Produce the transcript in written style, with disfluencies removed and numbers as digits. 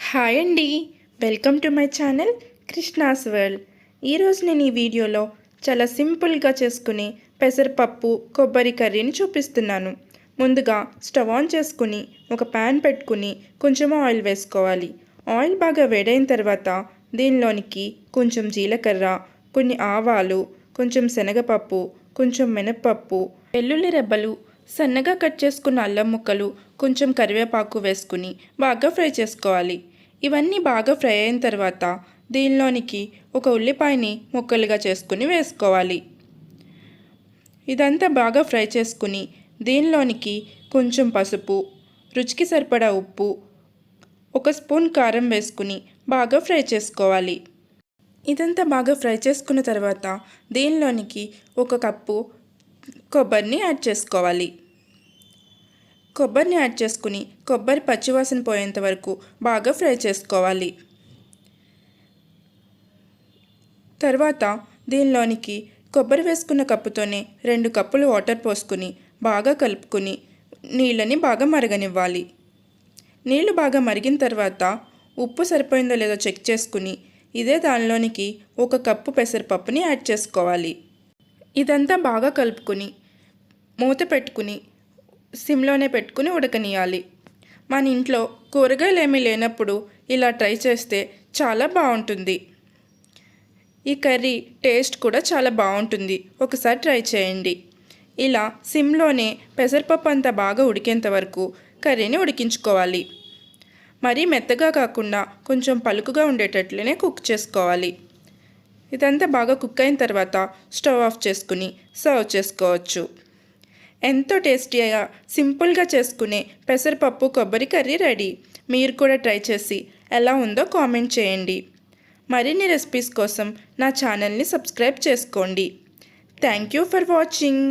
Hi అండి, welcome to my channel Krishna's world. ఈరోజు నేను ఈ వీడియోలో చాలా సింపుల్గా చేసుకుని పెసరపప్పు కొబ్బరి కర్రీని చూపిస్తున్నాను. ముందుగా స్టవ్ ఆన్ చేసుకుని ఒక ప్యాన్ పెట్టుకుని కొంచెం ఆయిల్ వేసుకోవాలి. ఆయిల్ బాగా వేడైన తర్వాత దీనిలోనికి కొంచెం జీలకర్ర, కొన్ని ఆవాలు, కొంచెం శనగపప్పు, కొంచెం మినప్పప్పు, వెల్లుల్లి రెబ్బలు, సన్నగా కట్ చేసుకున్న అల్లం ముక్కలు, కొంచెం కరివేపాకు వేసుకుని బాగా ఫ్రై చేసుకోవాలి. ఇవన్నీ బాగా ఫ్రై అయిన తర్వాత దీనిలోనికి ఒక ఉల్లిపాయని ముక్కలుగా చేసుకుని వేసుకోవాలి. ఇదంతా బాగా ఫ్రై చేసుకుని దీనిలోనికి కొంచెం పసుపు, రుచికి సరిపడా ఉప్పు, ఒక స్పూన్ కారం వేసుకుని బాగా ఫ్రై చేసుకోవాలి. ఇదంతా బాగా ఫ్రై చేసుకున్న తర్వాత దీనిలోనికి ఒక కప్పు కొబ్బరిని యాడ్ చేసుకోవాలి. కొబ్బరిని యాడ్ చేసుకుని కొబ్బరి పచ్చివాసన పోయేంత వరకు బాగా ఫ్రై చేసుకోవాలి. తర్వాత దీనిలోనికి కొబ్బరి వేసుకున్న కప్పుతోనే 2 కప్పులు వాటర్ పోసుకుని బాగా కలుపుకుని నీళ్ళని బాగా మరగనివ్వాలి. నీళ్ళు బాగా మరిగిన తర్వాత ఉప్పు సరిపోయిందో లేదో చెక్ చేసుకుని ఇదే దానిలోనికి 1 కప్పు పెసరపప్పుని యాడ్ చేసుకోవాలి. ఇదంతా బాగా కలుపుకుని మూత పెట్టుకుని సిమ్లోనే పెట్టుకుని ఉడకనియాలి. మన ఇంట్లో కూరగాయలు ఏమీ లేనప్పుడు ఇలా ట్రై చేస్తే చాలా బాగుంటుంది. ఈ కర్రీ టేస్ట్ కూడా చాలా బాగుంటుంది. ఒకసారి ట్రై చేయండి. ఇలా సిమ్లోనే పెసరపప్పు అంతా బాగా ఉడికేంత వరకు కర్రీని ఉడికించుకోవాలి. మరీ మెత్తగా కాకుండా కొంచెం పలుకుగా ఉండేటట్లనే కుక్ చేసుకోవాలి. ఇదంతా బాగా కుక్ అయిన తర్వాత స్టవ్ ఆఫ్ చేసుకుని సర్వ్ చేసుకోవచ్చు. ఎంతో టేస్టీగా సింపుల్గా చేసుకునే పెసరపప్పు కొబ్బరి కర్రీ రెడీ. మీరు కూడా ట్రై చేసి ఎలా ఉందో కామెంట్ చేయండి. మరిన్ని రెసిపీస్ కోసం నా ఛానల్ని సబ్స్క్రైబ్ చేసుకోండి. Thank you for watching.